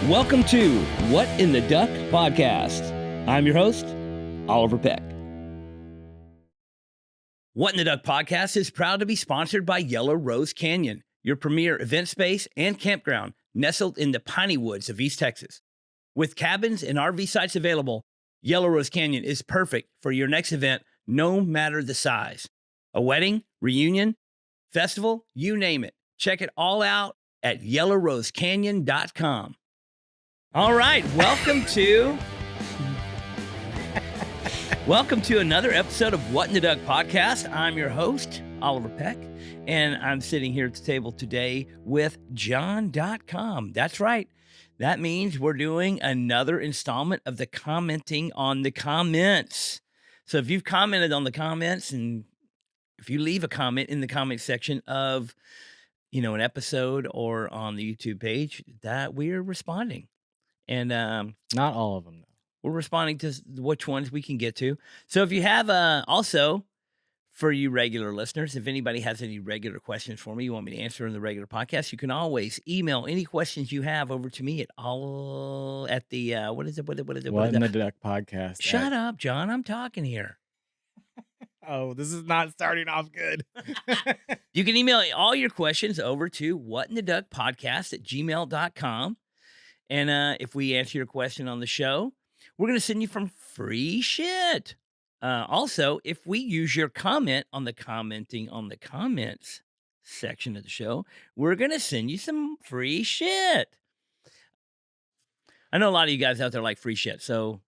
Welcome to What in the Duck podcast. I'm your host, Oliver Peck. What in the Duck podcast is proud to be sponsored by Yellow Rose Canyon, your premier event space and campground nestled in the piney woods of East Texas. With cabins and RV sites available, Yellow Rose Canyon is perfect for your next event, no matter the size. A wedding, reunion, festival, you name it. Check it all out at yellowrosecanyon.com. All right, welcome to another episode of What in the Duck podcast. I'm your host, Oliver Peck, and I'm sitting here at the table today with John.com. That's right. That means we're doing another installment of the commenting on the comments. So if you've commented on the comments, and if you leave a comment in the comment section of, an episode or on the YouTube page, that we're responding. And not all of them, though. We're responding to which ones we can get to. So if you have, also, for you regular listeners, if anybody has any regular questions for me, you want me to answer in the regular podcast, you can always email any questions you have over to me at the what is it? What in the Duck podcast? Shut up, John. I'm talking here. Oh, this is not starting off good. You can email all your questions over to whatintheduckpodcast@gmail.com. And if we answer your question on the show, we're going to send you some free shit. Also, if we use your comment on the commenting on the comments section of the show, we're going to send you some free shit. I know a lot of you guys out there like free shit. So,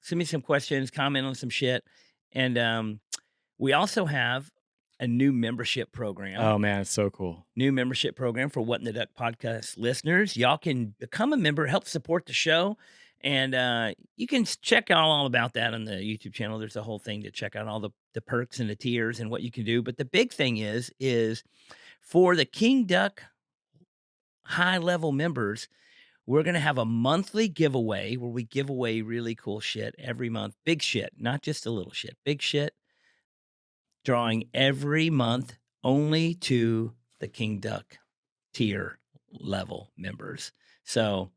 send me some questions, comment on some shit. And we also have a new membership program. Oh, man, it's so cool. New membership program for What in the Duck podcast listeners. Y'all can become a member, help support the show, and you can check out all about that on the YouTube channel. There's a whole thing to check out all the perks and the tiers and what you can do. But the big thing is for the King Duck high-level members, we're going to have a monthly giveaway where we give away really cool shit every month. Big shit, not just a little shit. Big shit. Drawing every month only to the King Duck tier level members. So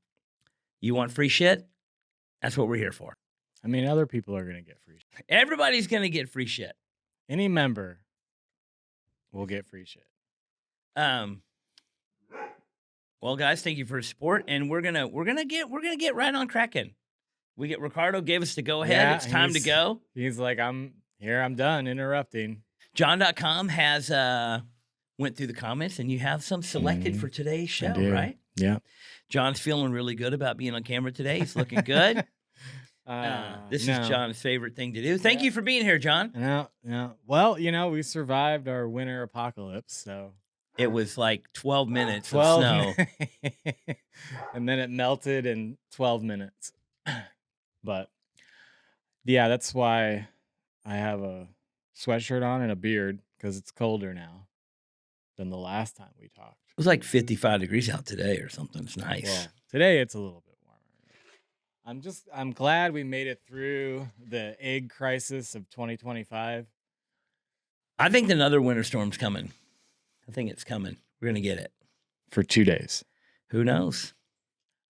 you want free shit? That's what we're here for. I mean, other people are going to get free shit. Everybody's going to get free shit. Any member will get free shit. Well, guys, thank you for your support, and we're gonna get right on cracking. Ricardo gave us the go ahead. Yeah, it's time to go. He's like, I'm done interrupting. John.com has went through the comments, and you have some selected for today's show, right? Yeah. John's feeling really good about being on camera today. He's looking good. This is John's favorite thing to do. Thank you for being here, John. No. Well, we survived our winter apocalypse, so. It was like 12 minutes of snow. And then it melted in 12 minutes. But, yeah, that's why I have a sweatshirt on and a beard, because it's colder now than the last time we talked. It was like 55 degrees out today or something. It's nice. Well, today it's a little bit warmer. I'm glad we made it through the egg crisis of 2025. I think another winter storm's coming. I think it's coming. We're going to get it. For 2 days. Who knows?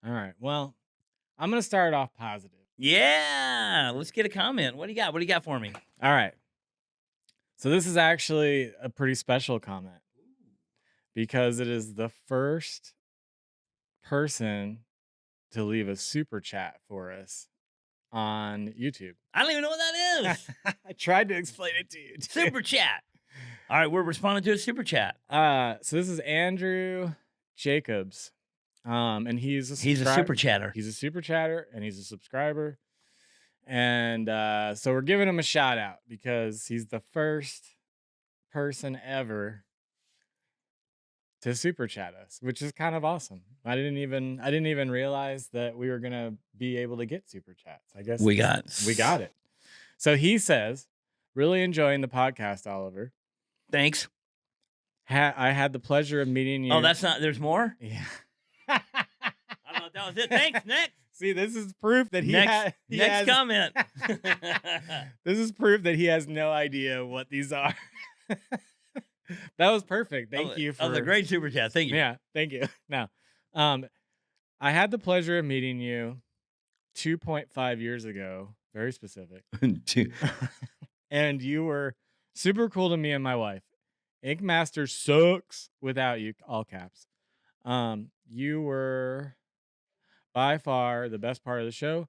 All right. Well, I'm going to start off positive. Yeah. Let's get a comment. What do you got? What do you got for me? All right. So this is actually a pretty special comment because it is the first person to leave a super chat for us on YouTube. I don't even know what that is. I tried to explain it to you. Super chat. All right, we're responding to a super chat. So this is Andrew Jacobs, and he's a super chatter. He's a super chatter, and he's a subscriber, and so we're giving him a shout out because he's the first person ever to super chat us, which is kind of awesome. I didn't even realize that we were gonna be able to get super chats. I guess we got it. So he says, "Really enjoying the podcast, Oliver. Thanks. I had the pleasure of meeting you." Oh, that's not. There's more. Yeah. I thought that was it. Thanks. Next. See, this is proof that next comment. This is proof that he has no idea what these are. That was perfect. Thank you for the great super chat. Thank you. Yeah, thank you. Now, I had the pleasure of meeting you 2.5 years ago, very specific. Dude, And you were super cool to me and my wife. Ink Master sucks without you, all caps. You were by far the best part of the show.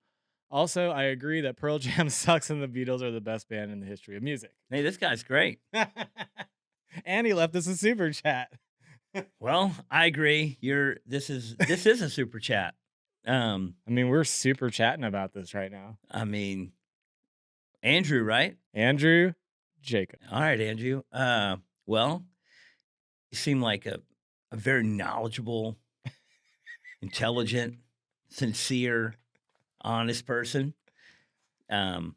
Also, I agree that Pearl Jam sucks and the Beatles are the best band in the history of music. hey, this guy's great. And he left us a super chat. Well, I agree. This is a super chat. I mean, we're super chatting about this right now. I mean, Andrew, right? Andrew Jacob. All right, Andrew. Well, you seem like a very knowledgeable, intelligent, sincere, honest person. And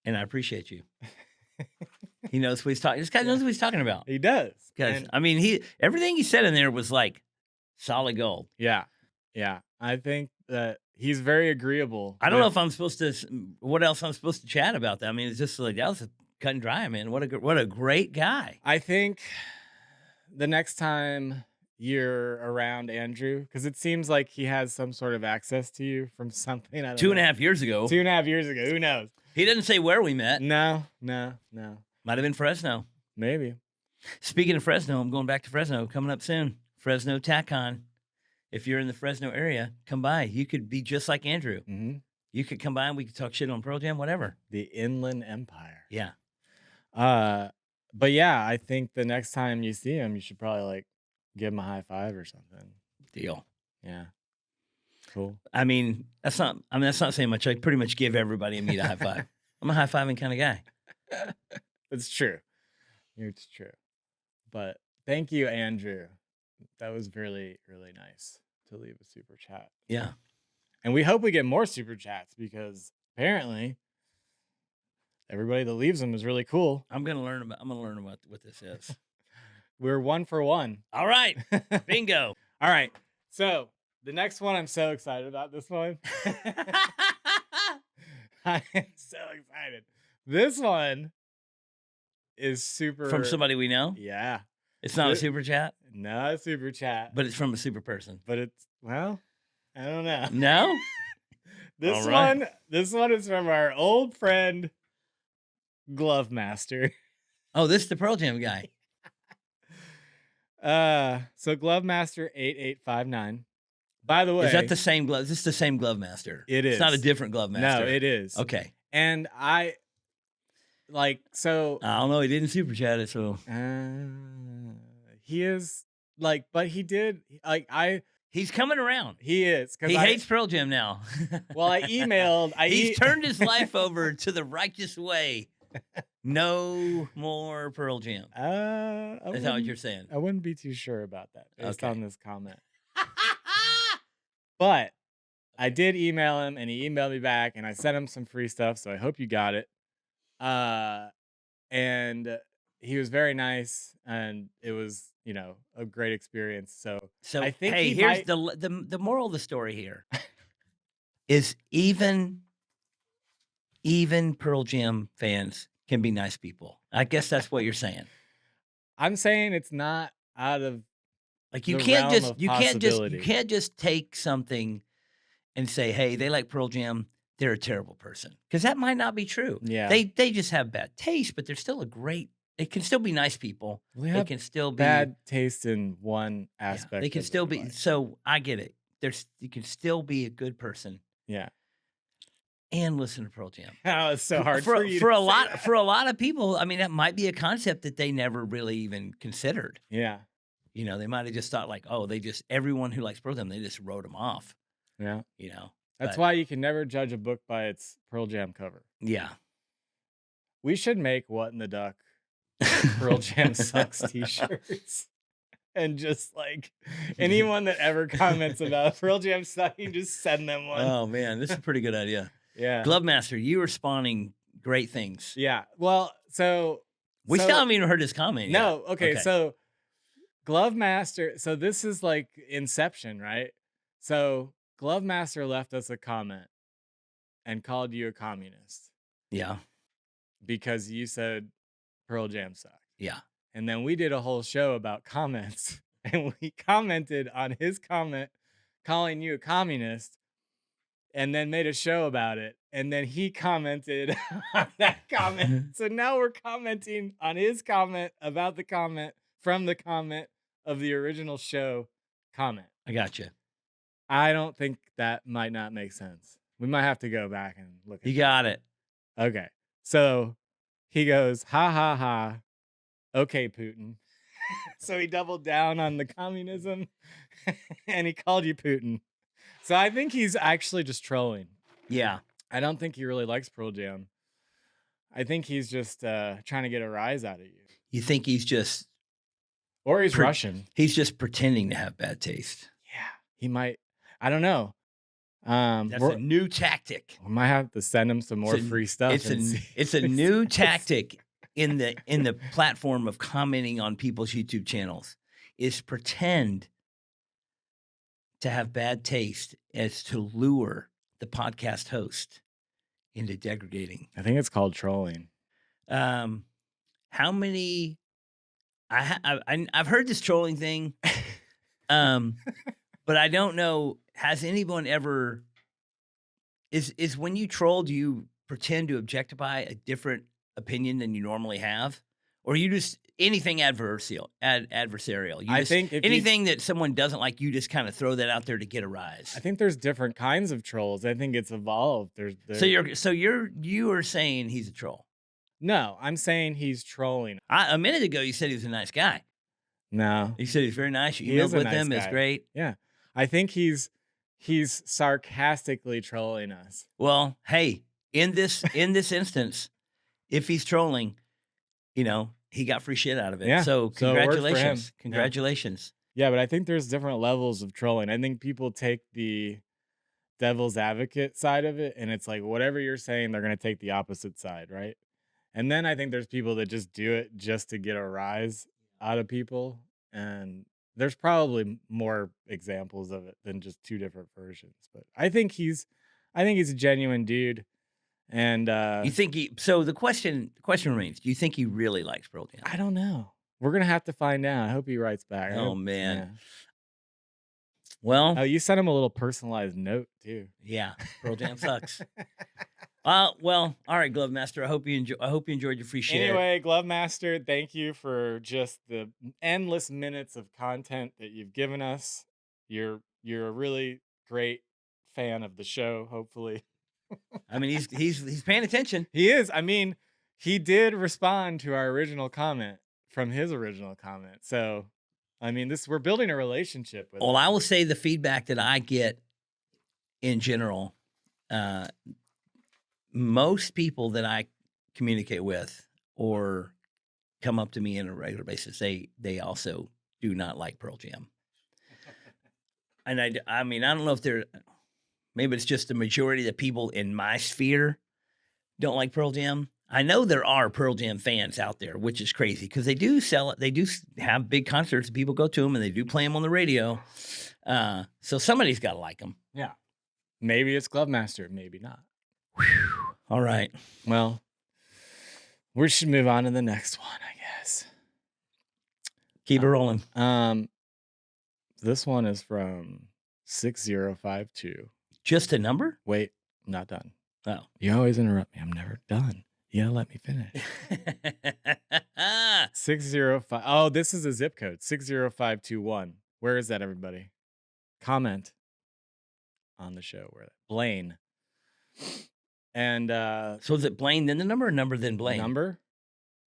I appreciate you. He knows what he's talking. This guy knows what he's talking about. He does. Because And I mean, everything he said in there was like solid gold. yeah. Yeah. I think that he's very agreeable. I don't know if I'm supposed to. What else I'm supposed to chat about? That I mean, it's just like that was cut and dry, man. What a great guy. I think the next time you're around Andrew, because it seems like he has some sort of access to you from something. I don't know. 2.5 years ago. 2.5 years ago. Who knows? He didn't say where we met. No. Might have been Fresno. Maybe. Speaking of Fresno, I'm going back to Fresno coming up soon. Fresno TACCon. If you're in the Fresno area, come by. You could be just like Andrew. Mm-hmm. You could come by and we could talk shit on Pearl Jam, whatever. The Inland Empire. Yeah. But yeah, I think the next time you see him, you should probably like give him a high five or something. Deal. Yeah. Cool. I mean, that's not saying much. I pretty much give everybody I meet a high five. I'm a high fiving kind of guy. It's true. It's true. But thank you, Andrew. That was really, really nice to leave a super chat. Yeah. And we hope we get more super chats because apparently everybody that leaves them is really cool. I'm gonna learn about what this is. We're 1 for 1. All right. Bingo. All right. So the next one, I'm so excited about this one. I am so excited. This one is super From somebody we know? Yeah. It's not a super chat? Not a super chat. But it's from a super person. But it's, well, I don't know. No? This All right. this one is from our old friend Glove Master. Oh, this is the Pearl Jam guy. So Glove Master 8859. By the way, Is that the same glove? Is this the same glove master? It is. It's not a different glove master. No, it is. Okay. And I like, so I don't know. He didn't super chat it, so he is like, but he did like he's coming around. he is because He hates Pearl Jam now. Well, I emailed. He's turned his life over to the righteous way. No more Pearl Jam. Is that what you're saying? I wouldn't be too sure about that based Okay. on this comment. But I did email him, and he emailed me back, and I sent him some free stuff. So I hope you got it. And he was very nice, and it was, a great experience. So I think hey, here's the moral of the story here is even Pearl Jam fans can be nice people. I guess that's what you're saying. I'm saying it's not out of Like you the can't realm just of you possibility. can't just take something and say, hey, they like Pearl Jam, they're a terrible person, because that might not be true. Yeah. They just have bad taste, but they're still they can still be nice people. They They have can still be bad taste in one yeah, aspect. they can of still their be. life. So I get it. You can still be a good person Yeah. and listen to Pearl Jam. Oh, it's so hard for you for to a say lot that. for a lot of people. I mean, that might be a concept that they never really even considered. Yeah. They might have just thought like, oh, everyone who likes Pearl Jam, they just wrote them off. Yeah. That's But- why you can never judge a book by its Pearl Jam cover. Yeah. We should make What in the Duck Pearl Jam Sucks t-shirts. And just like anyone that ever comments about Pearl Jam sucking, just send them one. Oh man, this is a pretty good idea. Yeah. Glove Master, you were spawning great things. Yeah. Well, so We still haven't even heard his comment yet. No, okay, so Glove Master, so this is like Inception, right? So Glove Master left us a comment and called you a communist Yeah. because you said Pearl Jam sucked. Yeah. And then we did a whole show about comments and we commented on his comment calling you a communist and then made a show about it. And then he commented on that comment. So now we're commenting on his comment about the comment from the comment of the original show comment. I gotcha. I don't think that might not make sense. We might have to go back and look at You that. got it. Okay. So he goes, ha ha ha. Okay, Putin. So he doubled down on the communism and he called you Putin. So I think he's actually just trolling. Yeah. I don't think he really likes Pearl Jam. I think he's just trying to get a rise out of you. You think he's just, Or he's Russian. he's just pretending to have bad taste. Yeah. He might. I don't know. That's a new tactic. We might have to send him some more free stuff. It's a new tactic in the platform of commenting on people's YouTube channels, is pretend to have bad taste as to lure the podcast host into degrading. I think it's called trolling. How many? I've heard this trolling thing, but I don't know. Has anyone ever? Is when you troll, do you pretend to objectify a different opinion than you normally have, or you just anything adversarial? I think if anything that someone doesn't like, you just kind of throw that out there to get a rise. I think there's different kinds of trolls. I think it's evolved. So you are saying he's a troll? No, I'm saying he's trolling. A minute ago, you said he was a nice guy. No, You said he's very nice. You He is emailed a with nice him. It's guy. great. yeah, I think he's sarcastically trolling us. Well, hey, in this instance, if he's trolling, he got free shit out of it. Yeah, So so it worked for him. congratulations. Yeah. Congratulations. Yeah, but I think there's different levels of trolling. I think people take the devil's advocate side of it, and it's like whatever you're saying, they're going to take the opposite side, right? And then I think there's people that just do it just to get a rise out of people. And there's probably more examples of it than just two different versions. But I think he's a genuine dude. And You think he? So the question remains: do you think he really likes Pearl Jam? I don't know. We're gonna have to find out. I hope he writes back. Oh man. Yeah. Well, Oh, you sent him a little personalized note too. yeah, Pearl Jam sucks. Well, all right, Glove Master. I hope you enjoyed your free share. Anyway, Glove Master, thank you for just the endless minutes of content that you've given us. You're a really great fan of the show, hopefully. I mean, he's paying attention. He is. I mean, he did respond to our original comment from his original comment. So, I mean, we're building a relationship with Well, him. I will say the feedback that I get in general, most people that I communicate with or come up to me on a regular basis, they also do not like Pearl Jam. And I mean, I don't know if maybe it's just the majority of the people in my sphere don't like Pearl Jam. I know there are Pearl Jam fans out there, which is crazy because they do sell it. They do have big concerts and people go to them and they do play them on the radio. So somebody's got to like them. Yeah. Maybe it's Glove Master, maybe not. All right. Well, we should move on to the next one, I guess. Keep it rolling. This one is from 6052. Just a number? Wait, I'm not done. Oh. You always interrupt me. I'm never done. You gotta let me finish. 605. Oh, this is a zip code. 60521. Where is that, everybody? Comment on the show. Where Blaine. And So is it Blaine then the number or number then Blaine? number,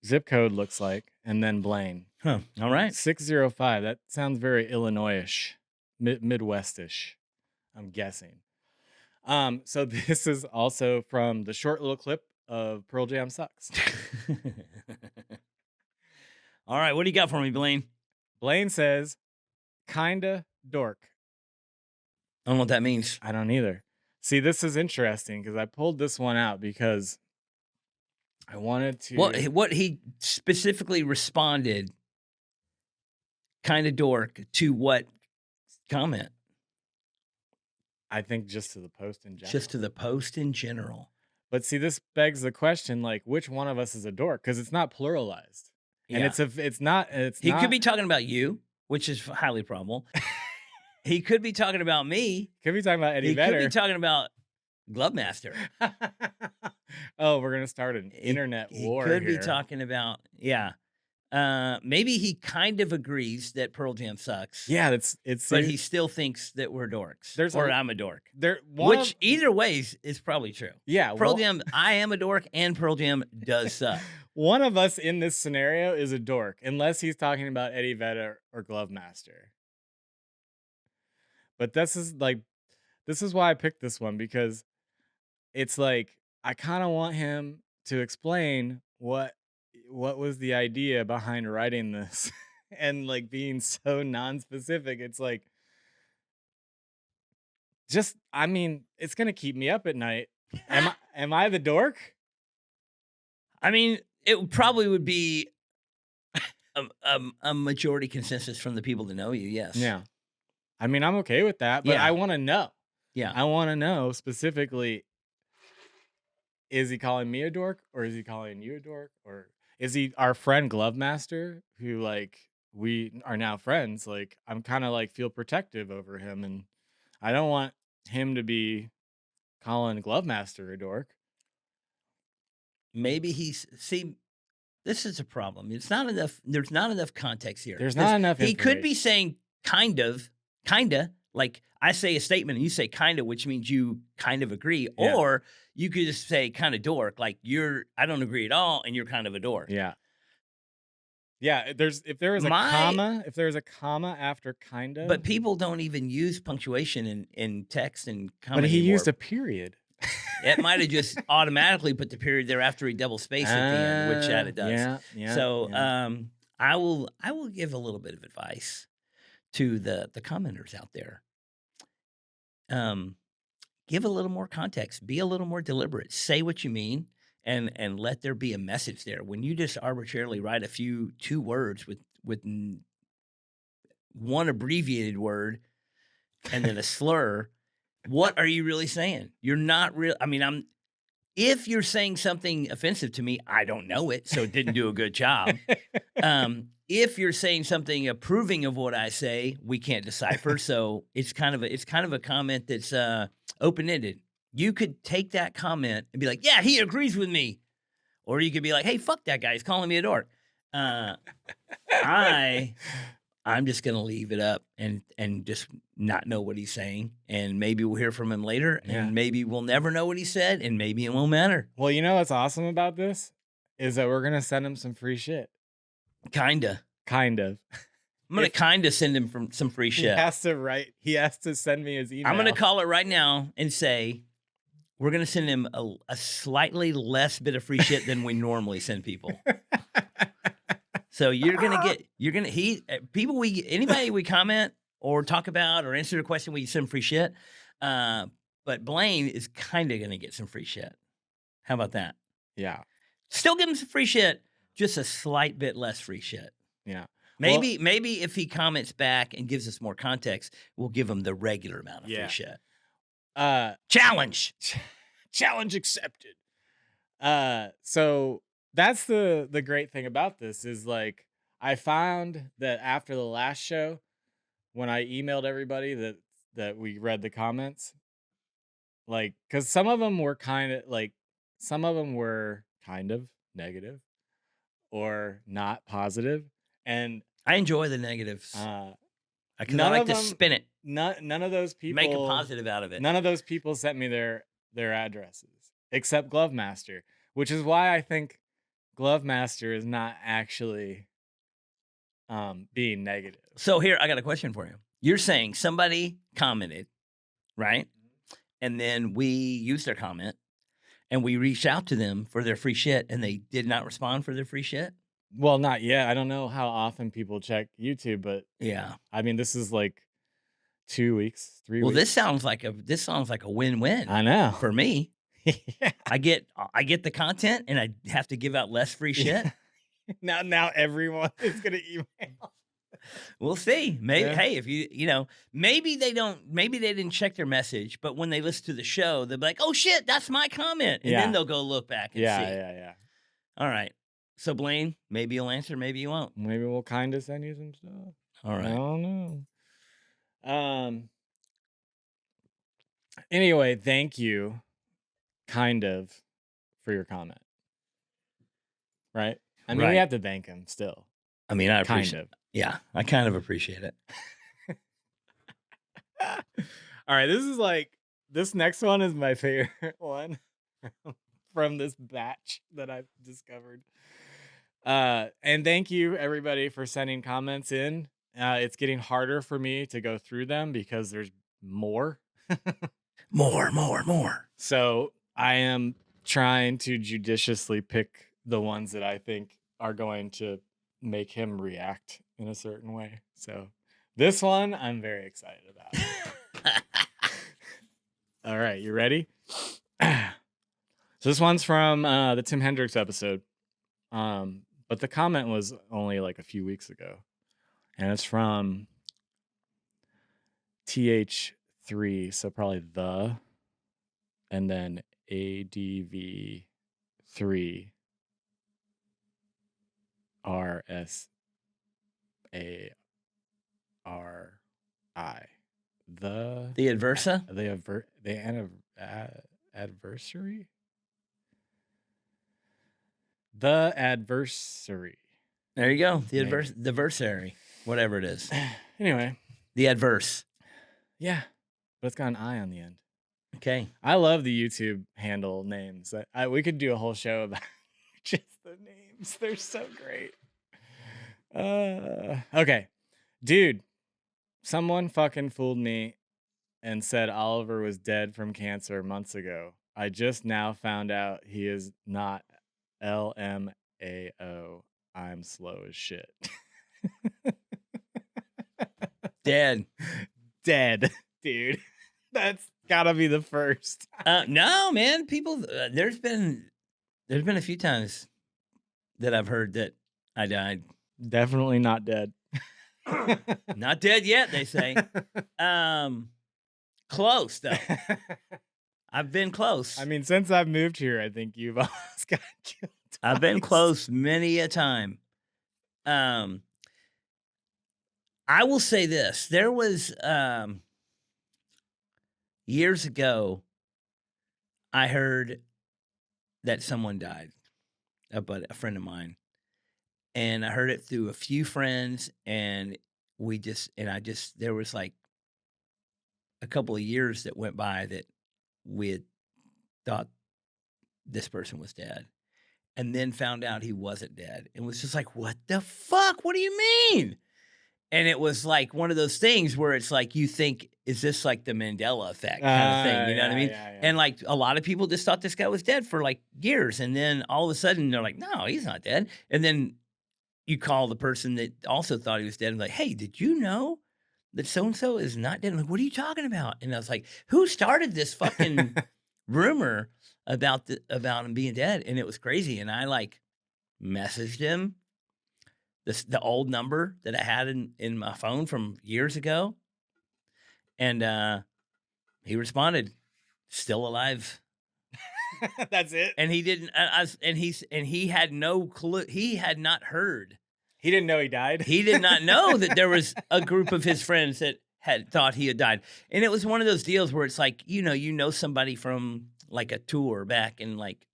zip code looks like, and then Blaine. Huh. All right. 605. That sounds very Illinois-ish, Midwest-ish, I'm guessing. So this is also from the short little clip of Pearl Jam Sucks. All right. What do you got for me, Blaine? Blaine says, kinda dork. I don't know what that means. I don't either. See, this is interesting because I pulled this one out because I wanted to. What he specifically responded, kind of dork, to what comment? I think just to the post in general. Just to the post in general. But see, this begs the question, like, which one of us is a dork? Because it's not pluralized. And Yeah. it's not. He could be talking about you, which is highly probable. He could be talking about me. Could be talking about Eddie He could be Vedder. talking about Glove Master. Oh, we're gonna start an He internet he war could be here. talking about maybe he kind of agrees that Pearl Jam sucks, Yeah, it's but he still thinks that we're dorks There's or a I'm a dork. one Which of either ways is probably true. yeah, Pearl well, Jam, I am a dork, and Pearl Jam does suck. one of us in this scenario is a dork, unless he's talking about Eddie Vedder or Glove Master. But this is why I picked this one, because it's like I kind of want him to explain what was the idea behind writing this and like being so non-specific. It's like just I mean, it's gonna keep me up at night. Am I the dork? I mean, it probably would be a majority consensus from the people that know you. Yes. Yeah. I mean, I'm okay with that, but Yeah. I want to know. Yeah. I want to know specifically, is he calling me a dork, or is he calling you a dork, or is he our friend Glove Master, who like we are now friends? Like I'm kind of like feel protective over him, and I don't want him to be calling Glove Master a dork. Maybe see. This is a problem. It's not enough. There's not enough context here. There's not enough He could be information. saying kinda, like I say a statement and you say kinda, which means you kind of agree. Yeah. Or you could just say kind of dork, like I don't agree at all, and you're kind of a dork. Yeah. Yeah, if there was a comma after kind of, But people don't even use punctuation in text and comment but he anymore. used a period. It might have just automatically put the period there after he double spaced at the end, which it does. Yeah. So yeah. I will give a little bit of advice to the commenters out there. Give a little more context, be a little more deliberate, say what you mean, and let there be a message there. When you just arbitrarily write two words with one abbreviated word and then a slur, what are you really saying? You're not real. I mean, if you're saying something offensive to me, I don't know it, so it didn't do a good job. If you're saying something approving of what I say, we can't decipher. So it's kind of a comment that's open-ended. You could take that comment and be like, "Yeah, he agrees with me," or you could be like, "Hey, fuck that guy. He's calling me a dork." I'm just gonna leave it up and just not know what he's saying, and maybe we'll hear from him later, Yeah. and maybe we'll never know what he said, and maybe it won't matter. Well, you know what's awesome about this is that we're gonna send him some free shit. Kinda. Kind of. I'm gonna kinda send him some free shit. He has to send me his email. I'm gonna call it right now and say we're gonna send him a slightly less bit of free shit than we normally send people. So anybody we comment or talk about or answer a question, we send free shit. But Blaine is kind of gonna get some free shit. How about that? Yeah. Still give him some free shit, just a slight bit less free shit. Yeah. Maybe if he comments back and gives us more context, we'll give him the regular amount of free shit. Challenge. Challenge accepted. So that's the great thing about this is like I found that after the last show, when I emailed everybody that we read the comments, like because some of them were kind of negative or not positive, and I enjoy the negatives. I like to spin it. None of those people Make a positive out of it. None of those people sent me their addresses except Glove Master, which is why I think Glove Master is not actually being negative. So here, I got a question for you. You're saying somebody commented, right? And then we used their comment and we reached out to them for their free shit and they did not respond for their free shit? Well, not yet. I don't know how often people check YouTube, but yeah. I mean, this is like 2 weeks, 3 weeks. Well, this sounds like a win-win. I know. For me. Yeah. I get the content and I have to give out less free shit. Now everyone is gonna email. We'll see. Maybe hey, if maybe they didn't check their message, but when they listen to the show, they'll be like, "Oh shit, that's my comment," and then they'll go look back and see. Yeah. All right. So Blaine, maybe you'll answer, maybe you won't. Maybe we'll kind of send you some stuff. All right. I don't know. Anyway, thank you, kind of, for your comment. Right? I mean, we Right. have to thank him still. I mean, I Kind appreciate of. Yeah, I kind of appreciate it. All right, this next one is my favorite one from this batch that I've discovered. And thank you everybody for sending comments in. It's getting harder for me to go through them because there's more. More. So I am trying to judiciously pick the ones that I think are going to make him react in a certain way. So this one I'm very excited about. All right, you ready? So this one's from the Tim Hendricks episode. But the comment was only like a few weeks ago. And it's from TH3, so probably the, and then ADV3 RSARI. The Adversa? adversary? The adversary. There you go. The Maybe. adversary, whatever it is. Anyway. The adverse. Yeah, but it's got an I on the end. Okay. I love the YouTube handle names. We could do a whole show about just the names. They're so great. Okay. Dude, someone fucking fooled me and said Oliver was dead from cancer months ago. I just now found out he is not LMAO. I'm slow as shit. Dead. Dude. That's gotta be the first. No, man. People, there's been a few times that I've heard that I died. Definitely not dead. Not dead yet, they say. Close though. I've been close. I mean, since I've moved here, I think you've almost got killed twice. I've been close many a time. I will say this. There was years ago, I heard that someone died, a friend of mine. And I heard it through a few friends, and there was like a couple of years that went by that we had thought this person was dead, and then found out he wasn't dead. It was just like, what the fuck? What do you mean? And it was like one of those things where it's like, you think, is this like the Mandela effect kind of thing? You know what I mean? Yeah. And like a lot of people just thought this guy was dead for like years. And then all of a sudden they're like, no, he's not dead. And then you call the person that also thought he was dead and like, hey, did you know that so-and-so is not dead? I'm like, what are you talking about? And I was like, who started this fucking rumor about him being dead? And it was crazy. And I like messaged him the old number that I had in my phone from years ago. And he responded, still alive. That's it. And he didn't, he had no clue. He had not heard. He didn't know he died. He did not know that there was a group of his friends that had thought he had died. And it was one of those deals where it's like, you know somebody from like a tour back in like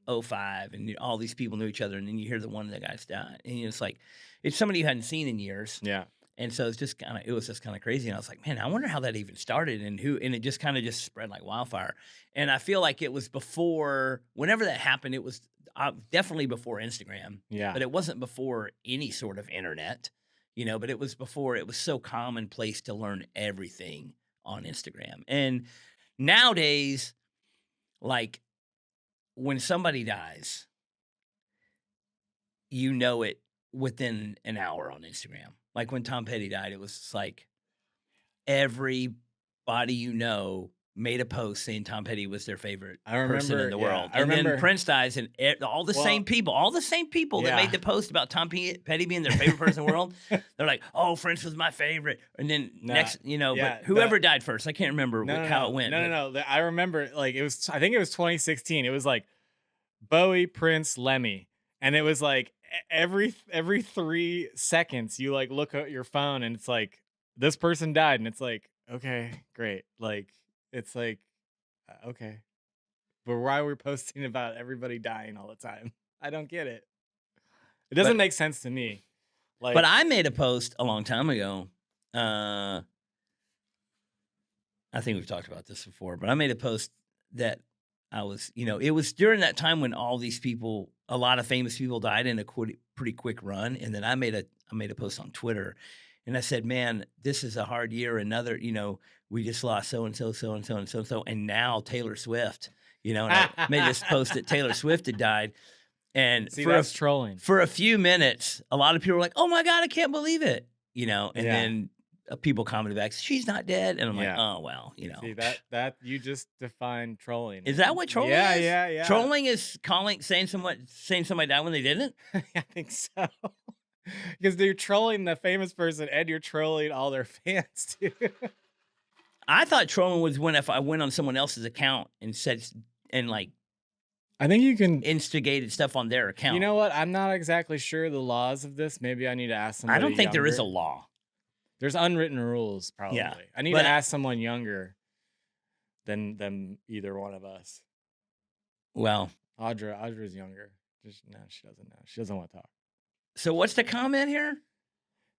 2005, and all these people knew each other, and then you hear the one of the guys died, and it's like, it's somebody you hadn't seen in years. Yeah. And so it was just kind of crazy. And I was like, man, I wonder how that even started, and it just kind of just spread like wildfire. And I feel like it was before, whenever that happened, it was definitely before Instagram. Yeah. But it wasn't before any sort of internet, but it was before it was so commonplace to learn everything on Instagram. And nowadays, like when somebody dies, you know it within an hour on Instagram. Like when Tom Petty died, it was like everybody made a post saying Tom Petty was their favorite person in the world. And then Prince dies, and all the same people that made the post about Tom Petty being their favorite person in the world, they're like, oh, Prince was my favorite. And then but whoever died first, I can't remember how it went. No. I remember, like, I think it was 2016. It was like Bowie, Prince, Lemmy. And it was like every 3 seconds you like look at your phone and it's like this person died, and it's like, okay, great. Like, it's like, okay, but why are we posting about everybody dying all the time? I don't get it. It doesn't But make sense to me. but Like, I made a post a long time ago. I think we've talked about this before, but I made a post that I was, it was during that time when all these people, a lot of famous people died in a pretty quick run. And then I made a post on Twitter and I said, man, this is a hard year. Another, we just lost so and so, so and so, and so and so. And now Taylor Swift, and I made this post that Taylor Swift had died. And see, that's trolling. For a few minutes, a lot of people were like, oh my God, I can't believe it. And Yeah. then people commented back, she's not dead. And I'm like, Yeah. oh, well, See, that you just defined trolling. Is that what trolling is? Yeah. Trolling is saying somebody died when they didn't? I think so. Because you're trolling the famous person and you're trolling all their fans too. I thought trolling was if I went on someone else's account and said, and like, I think you can instigated stuff on their account. You know what? I'm not exactly sure the laws of this. Maybe I need to ask somebody. I don't think there is a younger. law. There's unwritten rules, probably. Yeah, I need to ask someone younger than either one of us. Well, Audra's younger. No, she doesn't know. She doesn't want to talk. So what's the comment here?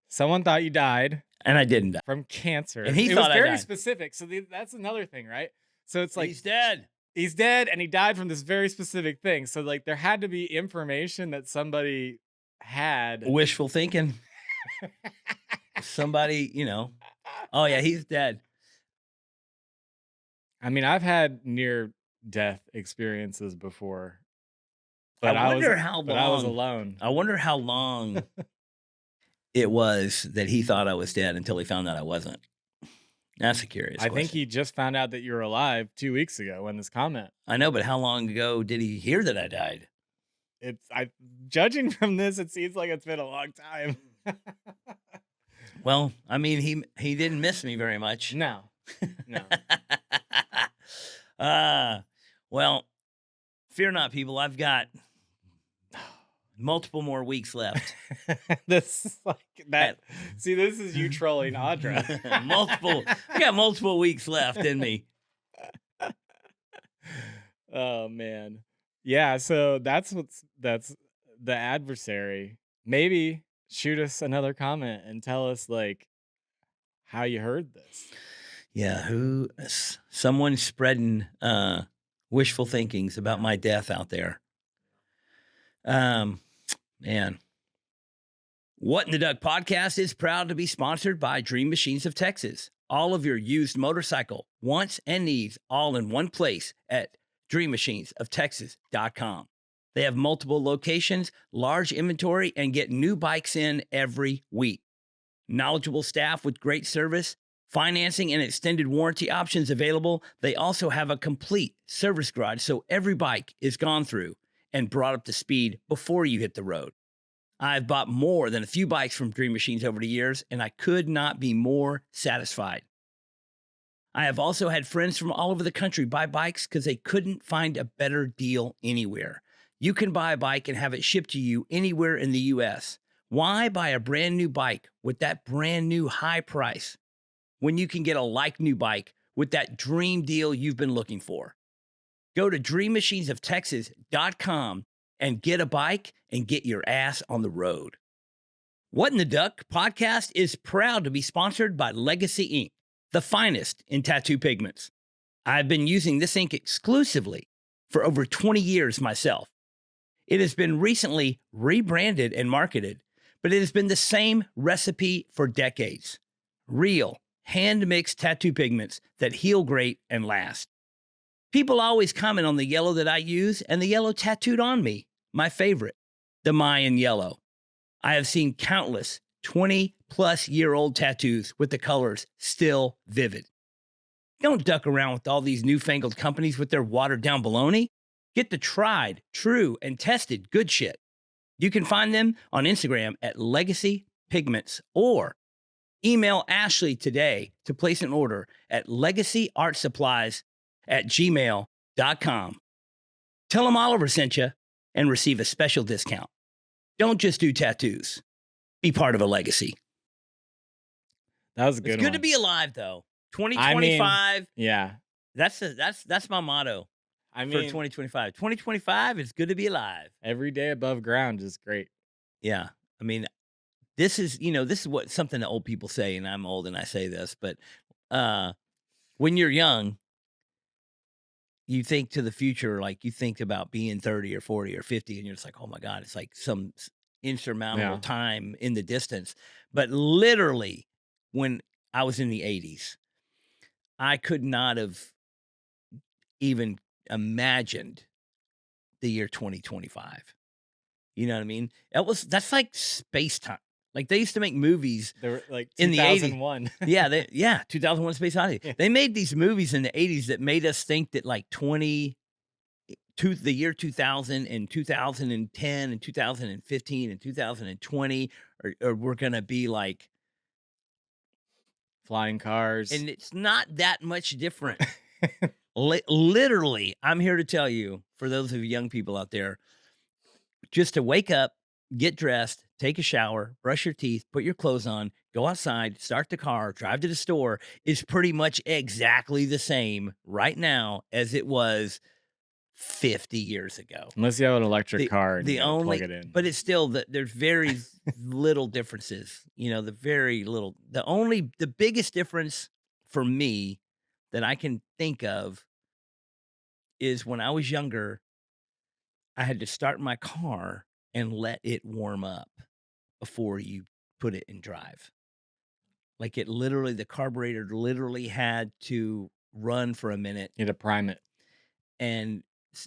Someone thought you died. And I didn't die. From cancer. And he it thought was very I died. specific. So that's another thing, right? So it's like he's dead. He's dead and he died from this very specific thing. So like there had to be information that somebody had. Wishful thinking. Somebody, oh yeah, he's dead. I mean, I've had near death experiences before. But I wonder how long. But I was alone. I wonder how long it was that he thought I was dead until he found out I wasn't. That's a curious question. I think he just found out that you were alive 2 weeks ago when this comment. I know, but how long ago did he hear that I died? Judging from this, it seems like it's been a long time. Well, I mean, he didn't miss me very much. No. Well, fear not, people. I've got multiple more weeks left. This is like that. See, this is you trolling Audra. I got multiple weeks left in me. Oh man. Yeah, so that's the adversary. Maybe shoot us another comment and tell us like how you heard this. Yeah, someone spreading wishful thinkings about my death out there. Man. What in the Duck podcast is proud to be sponsored by Dream Machines of Texas. All of your used motorcycle wants and needs all in one place at dreammachinesoftexas.com. They have multiple locations, large inventory, and get new bikes in every week. Knowledgeable staff with great service, financing and extended warranty options available. They also have a complete service garage, so every bike is gone through and brought up to speed before you hit the road. I've bought more than a few bikes from Dream Machines over the years, and I could not be more satisfied. I have also had friends from all over the country buy bikes because they couldn't find a better deal anywhere. You can buy a bike and have it shipped to you anywhere in the U.S. Why buy a brand new bike with that brand new high price when you can get a like-new bike with that dream deal you've been looking for? Go to dreammachinesoftexas.com and get a bike and get your ass on the road. What in the Duck podcast is proud to be sponsored by Legacy Ink, the finest in tattoo pigments. I've been using this ink exclusively for over 20 years myself. It has been recently rebranded and marketed, but it has been the same recipe for decades. Real, hand-mixed tattoo pigments that heal great and last. People always comment on the yellow that I use and the yellow tattooed on me, my favorite, the Mayan yellow. I have seen countless 20-plus-year-old tattoos with the colors still vivid. Don't duck around with all these newfangled companies with their watered-down baloney. Get the tried, true, and tested good shit. You can find them on Instagram at Legacy Pigments or email Ashley today to place an order at legacyartsupplies@gmail.com. Tell them Oliver sent you and receive a special discount. Don't just do tattoos. Be part of a legacy. That was a It's good good to one. be alive, though. I mean, 2025, yeah. that's my motto I for mean, 2025. 2025, it's good to be alive. every day above ground is great. Yeah. I mean, this is what something that old people say, and I'm old and I say this, but, uh, when you're young, you think to the future, like, you think about being 30 or 40 or 50, and you're just like, "Oh my god," it's like some insurmountable Yeah. time in the distance. But literally, when I was in the '80s, I could not have even imagined the year 2025. You know what I mean? That's like space time. Like, they used to make movies There were like in the '80s. 2001. Yeah, 2001: Space Odyssey. Yeah. They made these movies in the '80s that made us think that, like, the year 2000 and 2010 and 2015 and 2020 are we're gonna be like, Flying cars. and it's not that much different. Literally, I'm here to tell you, for those of you young people out there, just to wake up, get dressed, take a shower, brush your teeth, put your clothes on, go outside, start the car, drive to the store is pretty much exactly the same right now as it was 50 years ago. Unless you have an electric The car and you the gotta plug only it in. but it's still that there's very little differences, the very little the biggest difference for me that I can think of is when I was younger, I had to start my car and let it warm up before you put it in drive. Like, the carburetor literally had to run for a minute You had to prime it. and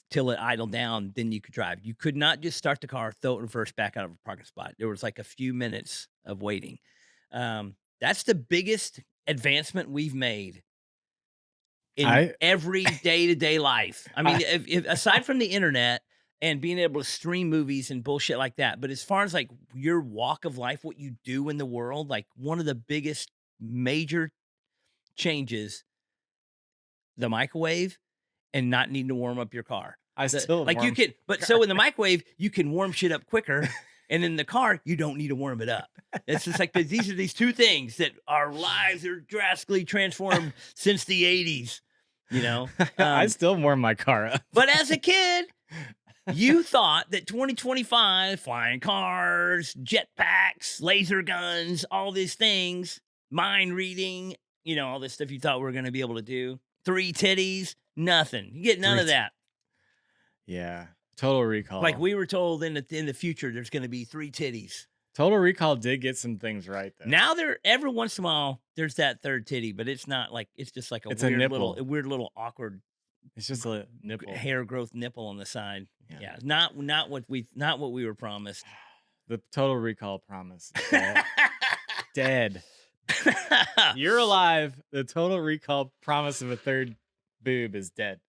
till it idled down, then you could drive. You could not just start the car, throw it in reverse, back out of a parking spot. There was like a few minutes of waiting. That's the biggest advancement we've made in I every day to day life. I mean, I if aside from the internet and being able to stream movies and bullshit like that, but as far as like your walk of life, what you do in the world, like one of the biggest major changes, the microwave and not needing to warm up your car. I The still like you warm can but car. so in the microwave, you can warm shit up quicker, and in the car, you don't need to warm it up. It's just like these are these 2 things that our lives are drastically transformed since the '80s, you know? I Um, still warm my car up. but as a kid, you thought that 2025, flying cars, jetpacks, laser guns, all these things, mind reading, all this stuff you thought we were gonna be able to do. 3 titties, nothing. You get none 3 of that. Yeah. Total Like, Recall. we were told in the future, there's gonna be 3 titties. Total Recall did get some things right, though. Now every once in a while, there's that 3rd titty, but it's not like it's just like It's a nipple. weird little awkward It's just a nipple. hair growth nipple on the side. Yeah. Yeah, not what we were promised. The Total Recall promise is dead. Dead. You're alive. The Total Recall promise of a 3rd boob is dead.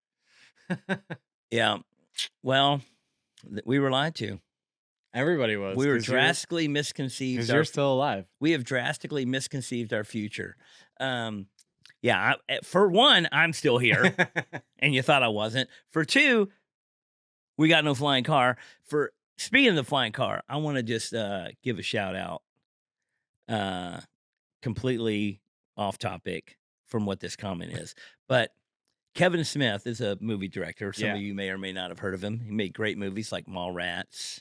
Yeah. Well, we were lied to. Everybody was. We were 'cause you're drastically misconceived. Because you're still alive. We have drastically misconceived our future. Yeah. For one, I'm still here, and you thought I wasn't. For two, we got no flying car. For speaking of the flying car, I want to just give a shout out. Completely off topic from what this comment is, but Kevin Smith is a movie director. Some Yeah. of you may or may not have heard of him. He made great movies like Mallrats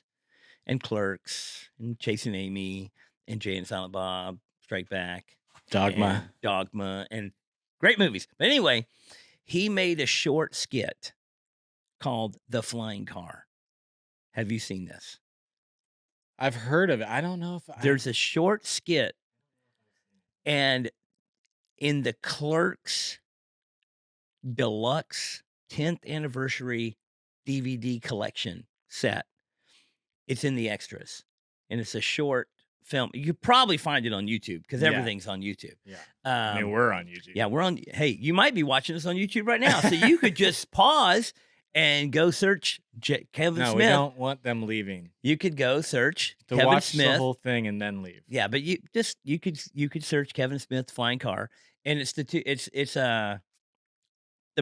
and Clerks and Chasing Amy and Jay and Silent Bob, Strike Back, Dogma. and great movies. But anyway, he made a short skit called The Flying Car. Have you seen this? I've heard of it. I don't know if There's a short skit, and in the Clerks Deluxe 10th anniversary DVD collection set, it's in the extras, and it's a short film. You could probably find it on YouTube because Yeah. everything's on YouTube. Yeah. I mean, we're on YouTube. Yeah, we're on. Hey, you might be watching us on YouTube right now, so you could just pause and go search Kevin No, Smith. we don't want them leaving. You could go search To Kevin watch Smith. the whole thing and then leave. Yeah, but you could search Kevin Smith Flying Car, and it's the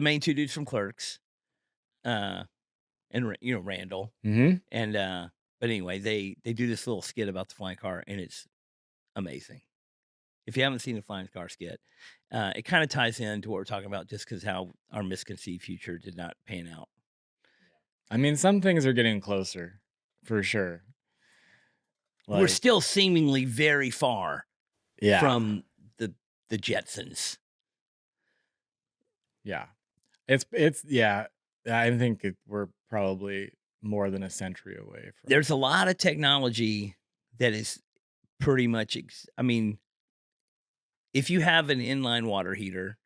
main 2 dudes from Clerks, and Randall, Mm-hmm. and but anyway, they do this little skit about the flying car, and it's amazing. If you haven't seen the flying car skit, it kind of ties into what we're talking about, just because how our misconceived future did not pan out. I mean, some things are getting closer, for sure. We're Like, still seemingly very far yeah, from the Jetsons. yeah. It's yeah. I think we're probably more than a century away from. There's a lot of technology that is pretty much. I mean, if you have an inline water heater,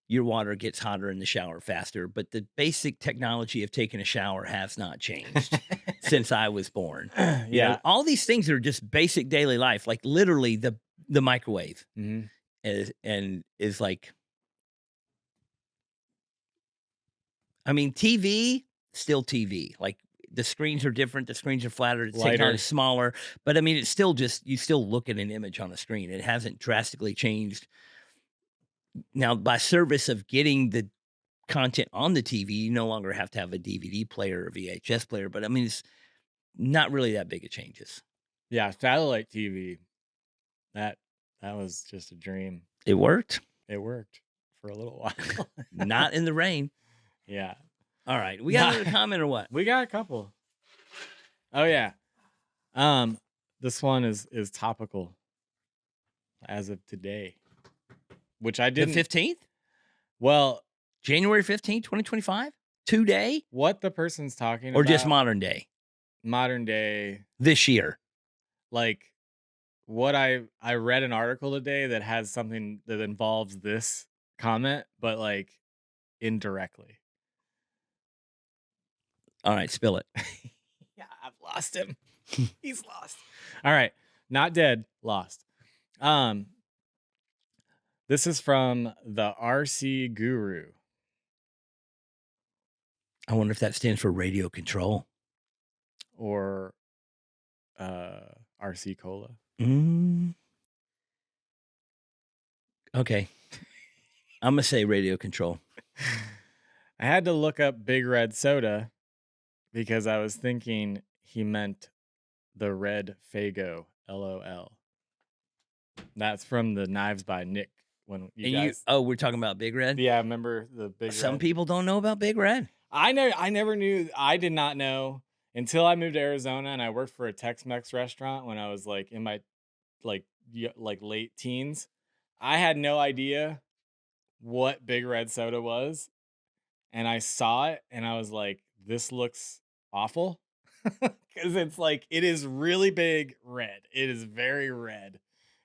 your water gets hotter in the shower faster, but the basic technology of taking a shower has not changed since I was born. You know, Yeah. all these things are just basic daily life, like literally the microwave Mhm. is like, I mean, TV, still TV. Like the screens are different, the screens are flatter, the technology Lighter. is smaller, but I mean, it's still just you still look at an image on a screen. It hasn't drastically changed. Now, by service of getting the content on the TV, you no longer have to have a DVD player or VHS player, but I mean, it's not really that big of changes. Yeah, satellite TV. That that was just a dream. It worked, It worked for a little while. not in the rain. Yeah. All right, we got another comment or what? We got a couple. Oh yeah. This one is topical as of today, which I The didn't. 15th, Well, January 15th, 2025, today, what the person's talking or about, just modern day modern day, this year. like what I read an article today that has something that involves this comment, but like indirectly. All right, spill it. Yeah, I've lost him. He's lost. All right, not dead, lost. This is from the RC Guru. I wonder if that stands for radio control. Or RC Cola. Okay. I'm gonna say radio control. I had to look up Big Red Soda because I was thinking he meant the Red Fago, LOL. That's from the Knives by Nick. When you guys, we're talking about Big Red. yeah, remember the Big Some Red? people don't know about Big Red. I never knew. I did not know until I moved to Arizona and I worked for a Tex-Mex restaurant when I was like in my like late teens. I had no idea what Big Red Soda was, and I saw it and I was like, this looks awful. Because it's like, it is really big red. It is very red.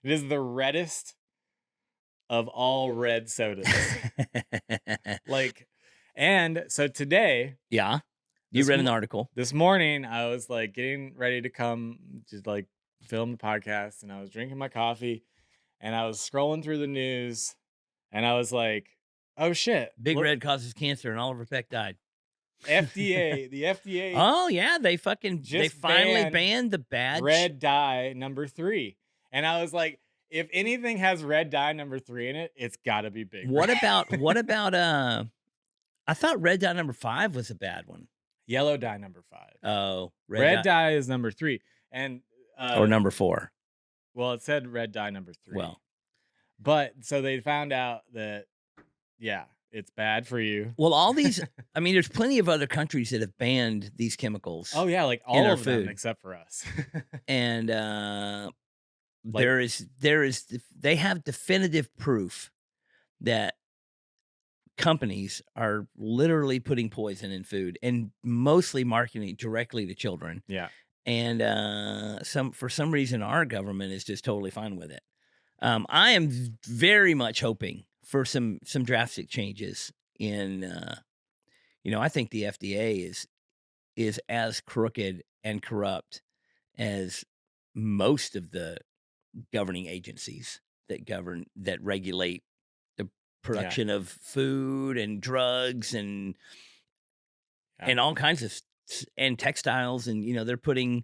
It is the reddest of all red sodas. Like, and so today, Yeah. You This read an mo- article. this morning, I was like getting ready to come to like film the podcast, and I was drinking my coffee and I was scrolling through the news and I was like, oh shit, Big look, Red causes cancer and Oliver Peck died. FDA, the FDA Oh yeah, they Just finally banned banned the badge. red dye number 3. And I was like, if anything has red dye number 3 in it, it's gotta be Big What Red. about I thought red dye number 5 was a bad one. Yellow dye number 5. Oh, Red dye is number 3. And or number 4. well, it said red dye number 3. Well, but so they found out that yeah, it's bad for you. well, all these I mean, there's plenty of other countries that have banned these chemicals. Oh yeah, like in all our of them food. except for us. And Like- they have definitive proof that companies are literally putting poison in food and mostly marketing it directly to children. Yeah. And for some reason our government is just totally fine with it. I am very much hoping for some drastic changes in I think the FDA is as crooked and corrupt as most of the governing agencies that regulate the production of food and drugs and all kinds of and textiles, and they're putting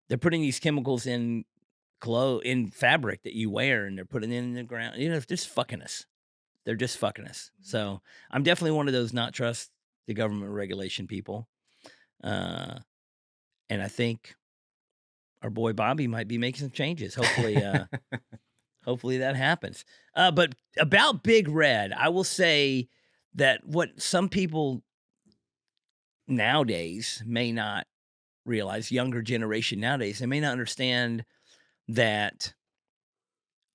these chemicals in fabric that you wear, and they're putting it in the ground. They're just fucking us. They're just fucking us. So I'm definitely one of those not trust the government regulation people. And I think our boy Bobby might be making some changes. Hopefully Hopefully that happens. But about Big Red, I will say that what some people nowadays may not realize, younger generation nowadays, they may not understand that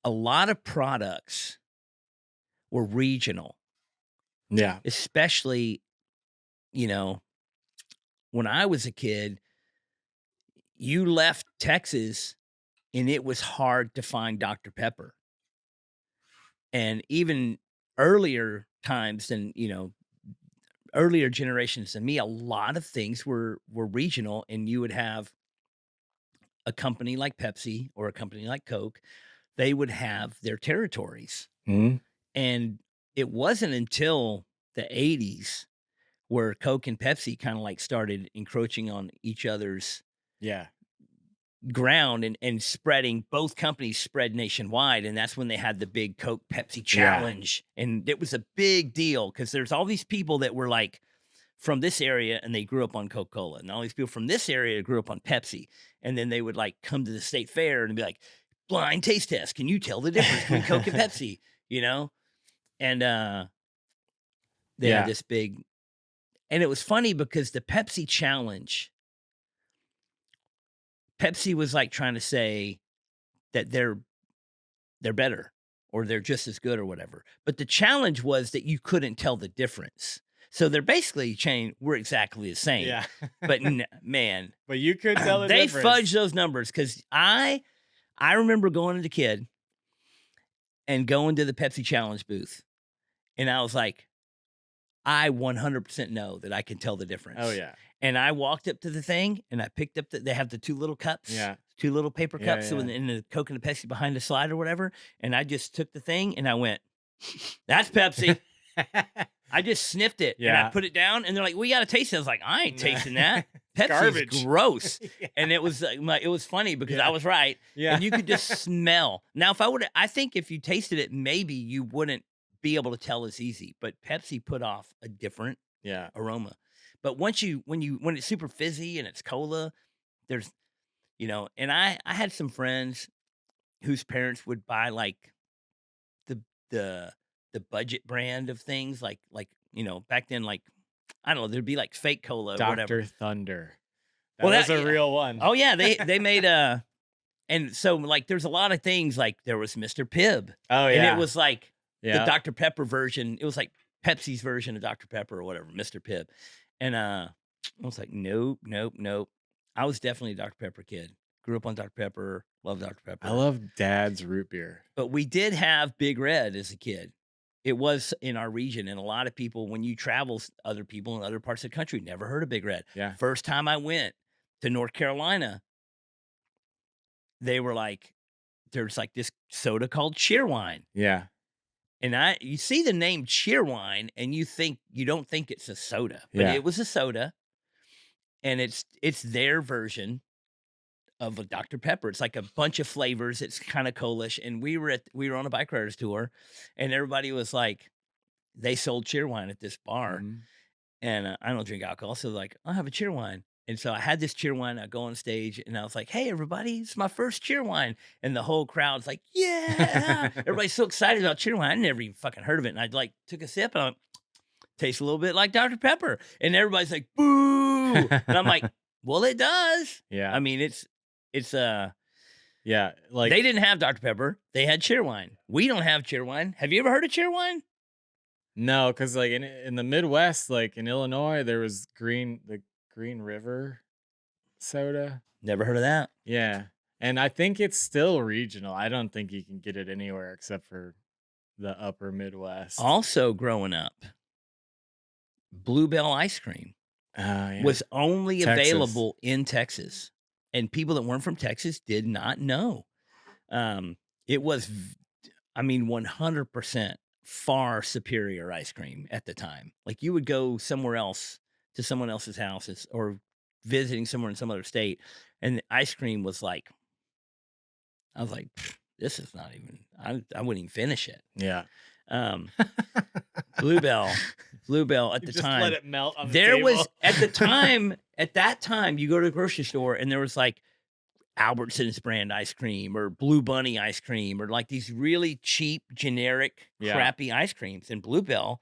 a lot of products were regional, Yeah. especially, you know, when I was a kid, you left Texas and it was hard to find Dr. Pepper. And even earlier times than, earlier generations than me, a lot of things were regional, and you would have a company like Pepsi or a company like Coke, they would have their territories. Mhm. And it wasn't until the 80s where Coke and Pepsi kind of like started encroaching on each other's Yeah. ground and spreading. Both companies spread nationwide, and that's when they had the big Coke Pepsi Yeah. challenge. And it was a big deal because there's all these people that were like from this area and they grew up on Coca-Cola, and all these people from this area grew up on Pepsi. And then they would like come to the state fair and be like, blind taste test, can you tell the difference between Coke and Pepsi? And they had Yeah. this big, and it was funny because the Pepsi challenge, Pepsi was like trying to say that they're better or they're just as good or whatever. But the challenge was that you couldn't tell the difference. So they're basically saying we're exactly the same. Yeah. But man, But you could tell the they difference. fudged those numbers because I remember going as a kid and going to the Pepsi challenge booth, and I was like, I 100% know that I can tell the difference. Oh, yeah. And I walked up to the thing and I picked up they have the 2 little cups. Yeah. 2 little paper Yeah, cups. So yeah. in the Coke and the Pepsi behind the slide or whatever. And I just took the thing and I went, that's Pepsi. I just sniffed it and I Yeah. put it down, and they're like, we got to taste it. I was like, I ain't tasting that. Pepsi's Garbage. gross. Yeah. And it was it was funny because Yeah. I was right. Yeah. And you could just smell. Now, I think if you tasted it, maybe you wouldn't be able to tell as easy, but Pepsi put off a different Yeah. aroma. But when it's super fizzy and it's cola, there's, and I had some friends whose parents would buy like the the budget brand of things like back then, like, I don't know, there'd be like fake cola or whatever. Dr. Thunder. That Well, was a yeah. real one. Oh yeah, they made and so like there's a lot of things, like there was Mr. Pibb. Oh, And yeah. it was like the Yeah. Dr. Pepper version. It was like Pepsi's version of Dr. Pepper or whatever, Mr. Pibb. And I was like, nope. I was definitely a Dr. Pepper kid. Grew up on Dr. Pepper, love Dr. Pepper. I love Dad's root beer. But we did have Big Red as a kid. It was in our region, and a lot of people, when you travel, other people in other parts of the country never heard of Big Red. Yeah. First time I went to North Carolina, they were like, there's like this soda called CheerWine. Yeah. And you see the name CheerWine and you don't think it's a soda, but Yeah. it was a soda, and it's their version of a Dr. Pepper. It's like a bunch of flavors. It's kind of coalish. And we were on a bike riders tour, and everybody was like, they sold CheerWine at this bar. Mhm. And I don't drink alcohol, so like, I'll have a CheerWine. And so I had this CheerWine. I go on stage and I was like, hey, everybody, it's my first CheerWine. And the whole crowd's like, yeah. Everybody's so excited about CheerWine. I never even fucking heard of it. And I like took a sip and I went, tastes a little bit like Dr. Pepper. And everybody's like, boo. And I'm like, well, it does. Yeah. I mean, it's Yeah. Like, they didn't have Dr. Pepper. They had CheerWine. We don't have CheerWine. Have you ever heard of CheerWine? no, because like in the Midwest, like in Illinois, there was the Green River soda. Never heard of that. Yeah. And I think it's still regional. I don't think you can get it anywhere except for the upper Midwest. Also growing up, Bluebell ice cream Yeah. was only Texas. available in Texas, and people that weren't from Texas did not know. It was, 100% far superior ice cream at the time. Like you would go somewhere else to someone else's house or visiting somewhere in some other state, and the ice cream was like, I was like, this is not even, I wouldn't even finish it. Yeah. Bluebell at You the just time. let it melt on the There table. was at that time, you go to the grocery store and there was like Albertsons brand ice cream or Blue Bunny ice cream or like these really cheap, generic, Yeah. crappy ice creams. And Bluebell,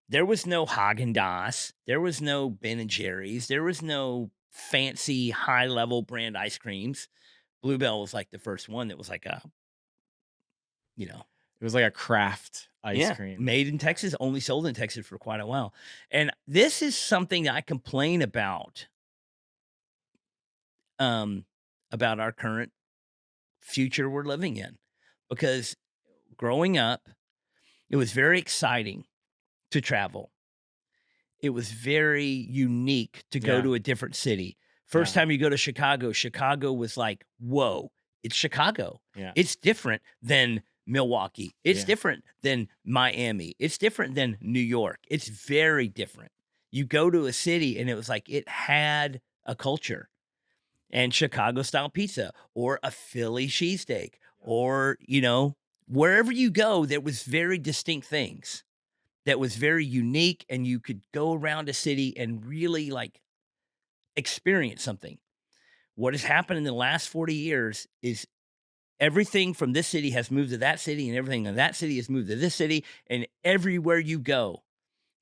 there was no Haagen-Dazs, there was no Ben& and Jerry's, there was no fancy high-level brand ice creams. Bluebell was like the first one that was like a, you know, It was like a craft ice yeah, cream. made in Texas, only sold in Texas for quite a while. And this is something that I complain um, about our current future we're living in. Because growing up, it was very exciting to travel. It was very unique to go Yeah. to a different city. First Yeah. time you go to Chicago, Chicago was like, whoa, it's Chicago. Yeah. It's different than Milwaukee. It's Yeah. different than Miami. It's different than New York. It's very different. You go to a city and it was like it had a culture and Chicago style pizza or a Philly cheesesteak or, you know, wherever you go, there was very distinct things that was very unique and you could go around a city and really like experience something. What has happened in the last 40 years is everything from this city has moved to that city and everything in that city has moved to this city. And everywhere you go,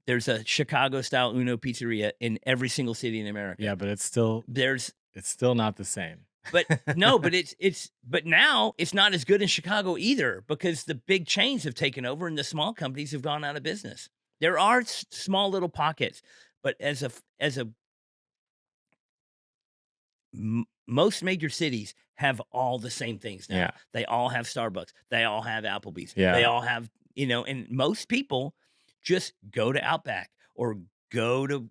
there's a Chicago style Uno pizzeria in every single city in America. Yeah, but it's still not the same. But no, but but now it's not as good in Chicago either because the big chains have taken over and the small companies have gone out of business. There are small little pockets, but most major cities have all the same things now. Yeah. They all have Starbucks. They all have Applebee's. Yeah. They all have, you know, and most people just go to Outback or go to,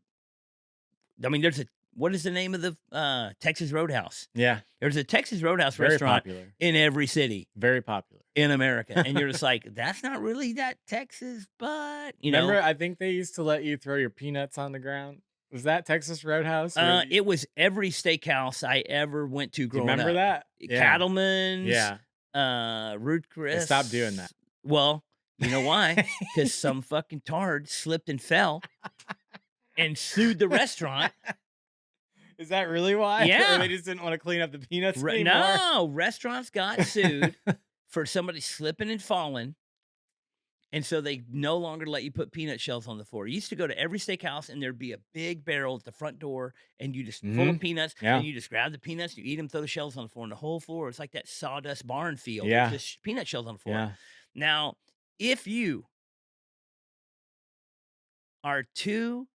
I mean, what is the name of the Texas Roadhouse? Yeah. There's a Texas Roadhouse Very restaurant popular. in every city Very popular. in America. And you're just like, that's not really that Texas, but, you Remember, know. I think they used to let you throw your peanuts on the ground. Was that Texas Roadhouse? Where It was every steakhouse I ever went to do you growing remember up. that? Yeah. Cattleman's, Yeah. Ruth They Chris. stopped doing that. Well, you know why? Because some fucking tard slipped and fell and sued the restaurant. Is that really why? Yeah. Or they just didn't want to clean up the peanuts anymore? No, restaurants got sued for somebody slipping and falling. And so they no longer let you put peanut shells on the floor. You used to go to every steakhouse and there'd be a big barrel at the front door and you just full of peanuts. Yeah. And you just grab the peanuts, you eat them, throw the shells on the floor, and the whole floor is like that sawdust barn field. Yeah. With just peanut shells on the floor. Yeah. Now, if you are too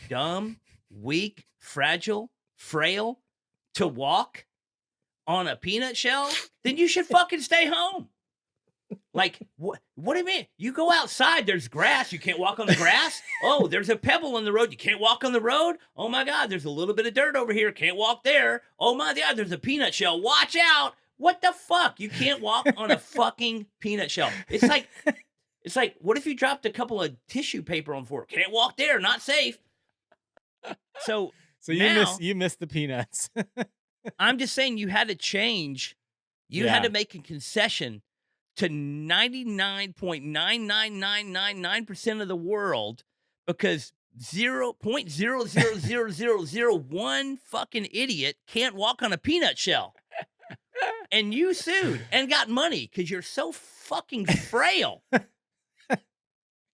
dumb, weak, fragile, frail to walk on a peanut shell, then you should fucking stay home. Like, what do you mean? You go outside, there's grass, you can't walk on the grass? Oh, there's a pebble on the road, you can't walk on the road? Oh my God, there's a little bit of dirt over here, can't walk there. Oh my God, there's a peanut shell, watch out. What the fuck? You can't walk on a fucking peanut shell. It's like, what if you dropped a couple of tissue paper on the floor? Can't walk there, not safe. So you missed the peanuts. I'm just saying you had to change. You had Yeah. to make a concession to 99.99999% of the world because 0.0000001 fucking idiot can't walk on a peanut shell. And you sued and got money because you're so fucking frail.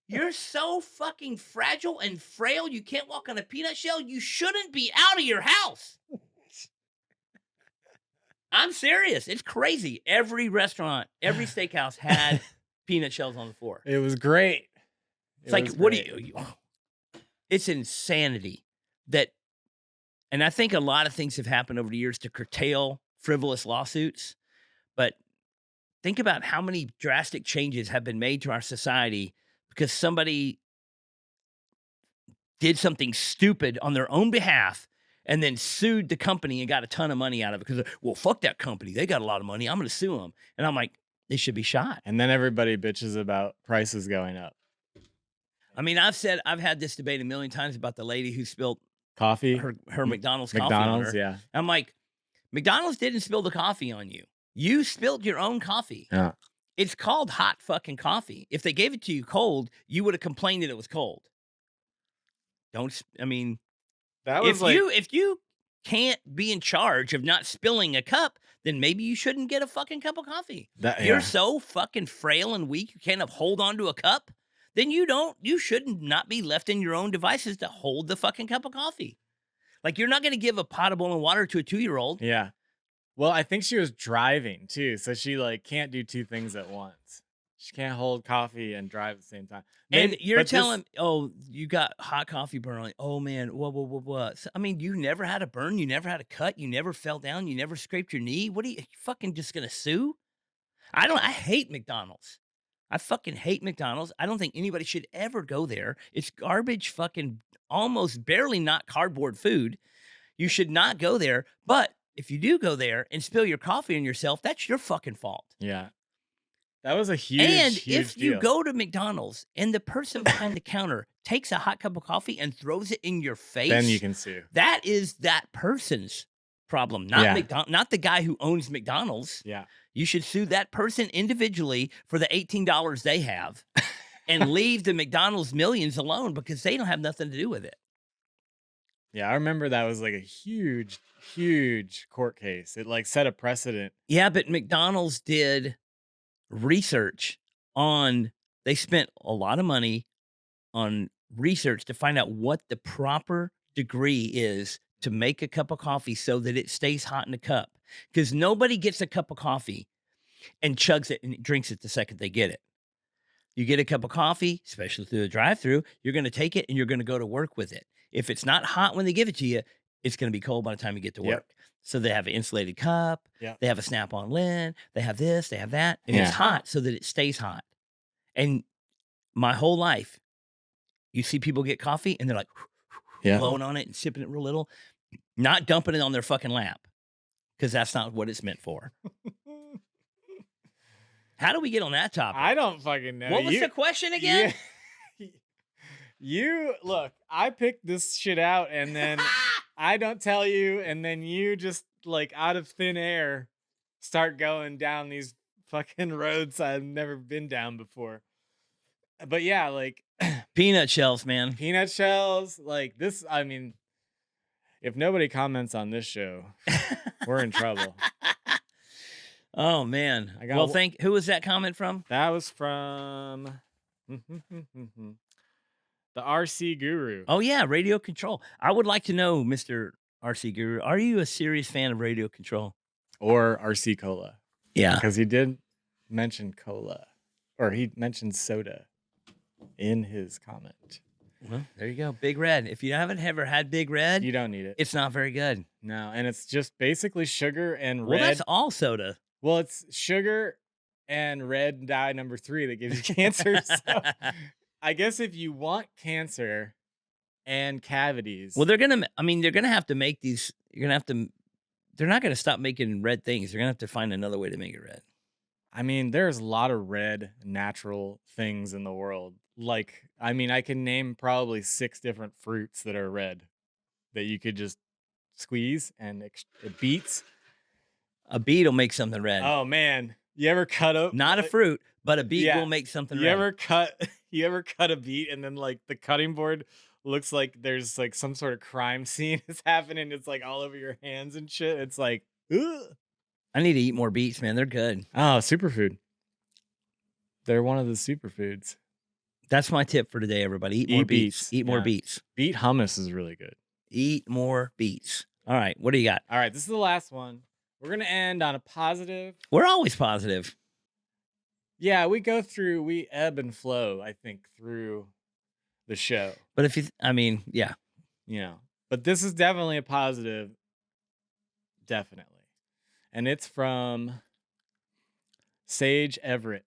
You're so fucking fragile and frail. You can't walk on a peanut shell. You shouldn't be out of your house. I'm serious. It's crazy. Every restaurant, every steakhouse had peanut shells on the floor. It was great. It's like, what do you? It's insanity that, and I think a lot of things have happened over the years to curtail frivolous lawsuits. But think about how many drastic changes have been made to our society because somebody did something stupid on their own behalf and then sued the company and got a ton of money out of it because, well, fuck that company. They got a lot of money. I'm going to sue them. And I'm like, they should be shot. And then everybody bitches about prices going up. I mean, I've had this debate a million times about the lady who spilled Coffee? her McDonald's coffee on her. Yeah. I'm like, McDonald's didn't spill the coffee on you. You spilled your own coffee. Yeah. It's called hot fucking coffee. If they gave it to you cold, you would have complained that it was cold. I mean, That was if you can't be in charge of not spilling a cup, then maybe you shouldn't get a fucking cup of coffee. That If you're yeah. so fucking frail and weak you can't hold on to a cup, then you shouldn't not be left in your own devices to hold the fucking cup of coffee. Like, you're not gonna give a pot of boiling water to a 2-year-old. Yeah. Well, I think she was driving too, so she like can't do two things at once. She can't hold coffee and drive at the same time. And Maybe, you're but this telling, "Oh, you got hot coffee burning." Oh, man, what? So, I mean, you never had a burn, you never had a cut, you never fell down, you never scraped your knee. What are you fucking just gonna sue? I hate McDonald's. I fucking hate McDonald's. I don't think anybody should ever go there. It's garbage, fucking almost barely not cardboard food. You should not go there, but if you do go there and spill your coffee on yourself, that's your fucking fault. yeah, that was a And huge if you deal. go to McDonald's and the person behind the counter takes a hot cup of coffee and throws it in your Then you face, can sue. that is that person's problem, not Yeah. not the guy who owns McDonald's. Yeah. You should sue that person individually for the $18 they have and leave the McDonald's millions alone because they don't have nothing to do with it. Yeah, I remember that was like a huge court case. It like set a precedent. Yeah, but McDonald's did research on, they spent a lot of money on research to find out what the proper degree is to make a cup of coffee so that it stays hot in the cup. Because nobody gets a cup of coffee and chugs it and drinks it the second they get it. You get a cup of coffee, especially through the drive-through, you're going to take it and you're going to go to work with it. If it's not hot when they give it to you, it's going to be cold by the time you get to Yep. work. So they have an insulated cup, Yep. they have a snap-on lid, they have this, they have that, and it's Yeah. hot so that it stays hot. And my whole life, you see people get coffee and they're like Yeah. blowing on it and sipping it real little, not dumping it on their fucking lap because that's not what it's meant for. How do we get on that topic? I don't fucking know. What was the question again? You look, I picked this shit out and then I don't tell you, and then you just like out of thin air start going down these fucking roads I've never been down before. But yeah, like Peanut shells, man. peanut shells, like this. I mean, if nobody comments on this show, we're in trouble. Oh man. I got Well, one- who was that comment from? That was from the RC Guru. Oh yeah, Radio Control. I would like to know, Mr. RC Guru, are you a serious fan of Radio Control? Or RC Cola. Yeah. Because he did mention cola. Or he mentioned soda in his comment. Well, there you go. Big Red. If you haven't ever had Big Red, You don't need it. it's not very good. No, and it's just basically sugar and Well, red. that's all soda. Well, it's sugar and red dye number 3 that gives you cancer. So I guess if you want cancer and cavities, Well, they're gonna have to make these. They're not gonna stop making red things. They're gonna have to find another way to make it red. I mean, there's a lot of red natural things in the world. Like, I mean, I can name probably 6 different fruits that are red that you could just squeeze and beets. A beet will make something red. Oh man, you ever cut up? Not a fruit, but a beet Yeah. will make something You red. ever cut a beet and then like the cutting board looks like there's like some sort of crime scene is happening. It's like all over your hands and shit. It's like, ugh. I need to eat more beets, man. They're good. Oh, superfood. They're one of the superfoods. That's my tip for today, everybody. Eat more Eat beets. beets, Eat more yeah. beets. Beet hummus is really good. Eat more beets. All right, what do you got? All right, this is the last one. We're gonna end on a positive. We're always positive. Yeah, we ebb and flow, I think, through the show. But if yeah. You know. But this is definitely a positive. Definitely. And it's from Sage Everett.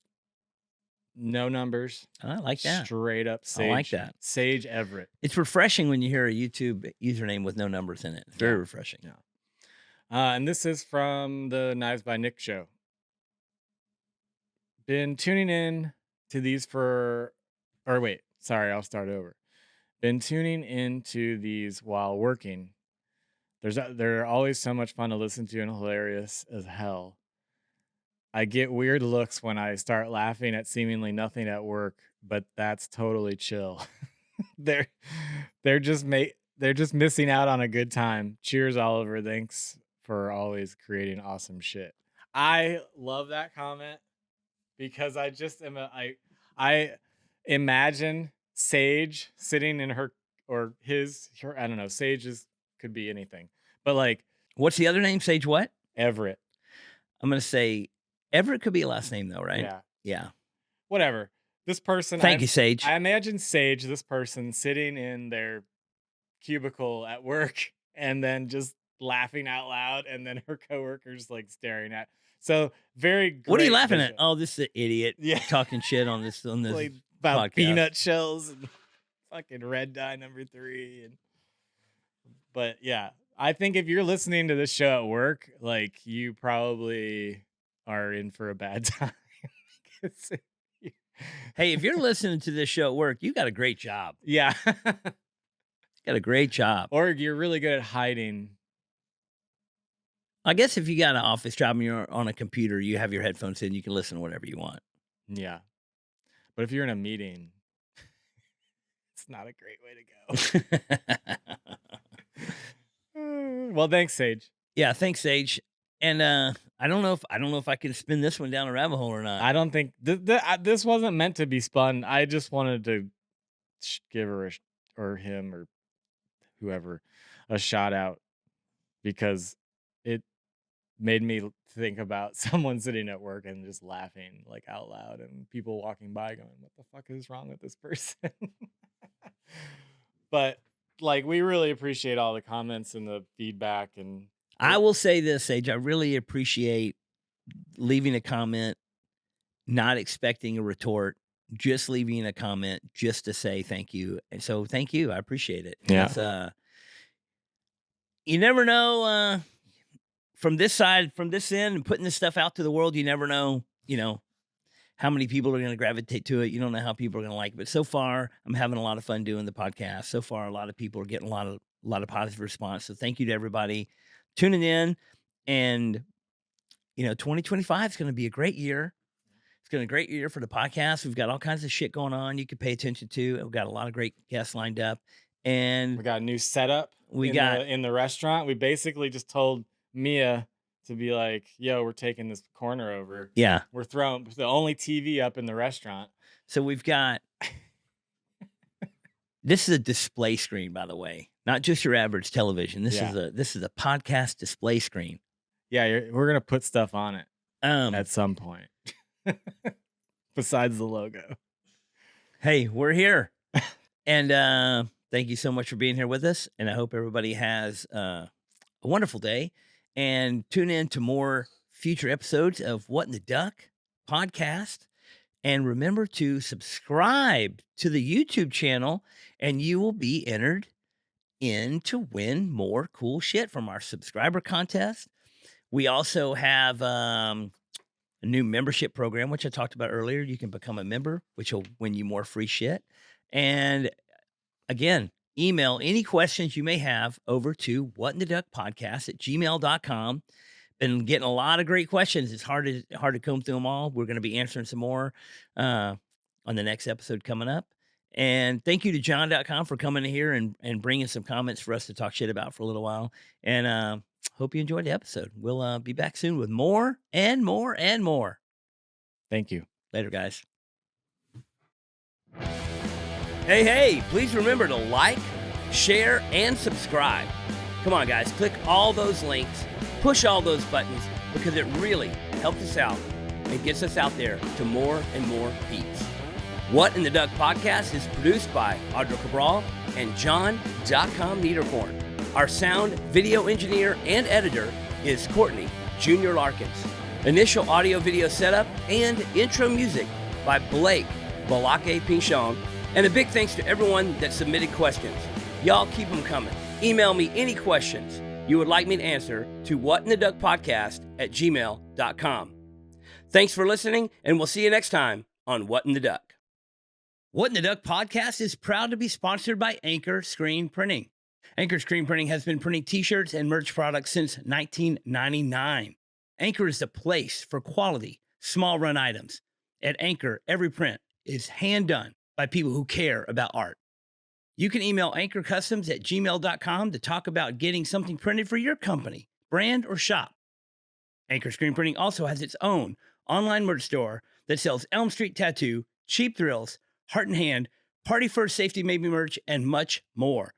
No numbers. I like that. Straight up Sage. I like that. Sage Everett. It's refreshing when you hear a YouTube username with no numbers in it. It's very Yeah. refreshing. Yeah. And this is from the Knives by Nick show. Been tuning in to these I'll start over. Been tuning into these while working. They're always so much fun to listen to and hilarious as hell. I get weird looks when I start laughing at seemingly nothing at work, but that's totally chill. They're they're just missing out on a good time. Cheers, Oliver. Thanks for always creating awesome shit. I love that comment because I just am I imagine Sage sitting in her or her, I don't know, Sage could be anything. But like What's the other name? Sage what? Everett. I'm gonna say Everett could be a last name though, right? Yeah. Yeah. Whatever. This person Thank you, Sage. I imagine Sage, this person sitting in their cubicle at work and then just laughing out loud, and then her coworkers like staring at. So very great. What are you laughing visual. at? Oh, this is an idiot talking shit on this like about podcast. peanut shells and fucking red dye number 3. But yeah, I think if you're listening to this show at work, like you probably are in for a bad time. Hey, if you're listening to this show at work, you got a great job. Yeah. Got a great job. Or you're really good at hiding. I guess if you got an office job and you're on a computer, you have your headphones in, you can listen to whatever you want. Yeah. But if you're in a meeting, it's not a great way to go. Well, thanks, Sage. Yeah, thanks, Sage. And I don't know if I can spin this one down a rabbit hole or not. I don't think this wasn't meant to be spun. I just wanted to give her or him or whoever a shout out because it made me think about someone sitting at work and just laughing like out loud, and people walking by going, "What the fuck is wrong with this person?" But like, we really appreciate all the comments and the feedback. And I will say this, Sage, I really appreciate leaving a comment, not expecting a retort, just leaving a comment just to say thank you. And so thank you. I appreciate it. Yeah. You never know from this side, from this end, and putting this stuff out to the world, you never know, how many people are going to gravitate to it. You don't know how people are going to like it. But so far, I'm having a lot of fun doing the podcast. So far, a lot of people are getting a lot of positive response. So thank you to everybody tuning in. And 2025 is going to be a great year. It's going to be a great year for the podcast. We've got all kinds of shit going on you can pay attention to. We've got a lot of great guests lined up. And we got a new setup in the restaurant. We basically just told Mia to be like, "Yo, we're taking this corner over. Yeah. We're throwing the only TV up in the restaurant." So we've got this is a display screen, by the way, not just your average television. This is a podcast display screen. Yeah, we're gonna put stuff on it at some point. Besides the logo. Hey, we're here. And thank you so much for being here with us. And I hope everybody has a wonderful day. And tune in to more future episodes of What in the Duck podcast. And remember to subscribe to the YouTube channel, and you will be entered in to win more cool shit from our subscriber contest. We also have a new membership program, which I talked about earlier. You can become a member, which will win you more free shit. And again, email any questions you may have over to whatintheduckpodcast@gmail.com. Been getting a lot of great questions. It's hard to comb through them all. We're going to be answering some more on the next episode coming up. And thank you to John.com for coming in here and bringing some comments for us to talk shit about for a little while. And hope you enjoyed the episode. We'll be back soon with more and more and more. Thank you. Later, guys. Hey, please remember to like, share, and subscribe. Come on, guys. Click all those links. Push all those buttons because it really helps us out and gets us out there to more and more peeps. What in the Duck podcast is produced by Audra Cabral and John.com Niederkorn. Our sound, video engineer, and editor is Courtney, Jr. Larkins. Initial audio video setup and intro music by Blake Balake Pinchon. And a big thanks to everyone that submitted questions. Y'all keep them coming. Email me any questions you would like me to answer to whatintheduckpodcast@gmail.com. Thanks for listening, and we'll see you next time on What in the Duck. What in the Duck podcast is proud to be sponsored by Anchor Screen Printing. Anchor Screen Printing has been printing t-shirts and merch products since 1999. Anchor is the place for quality, small run items. At Anchor, every print is hand done by people who care about art. You can email anchorcustoms@gmail.com to talk about getting something printed for your company, brand, or shop. Anchor Screen Printing also has its own online merch store that sells Elm Street Tattoo, Cheap Thrills, Heart and Hand, Party First Safety Maybe merch, and much more.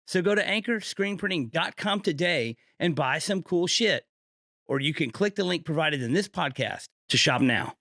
So go to anchorscreenprinting.com today and buy some cool shit. Or you can click the link provided in this podcast to shop now.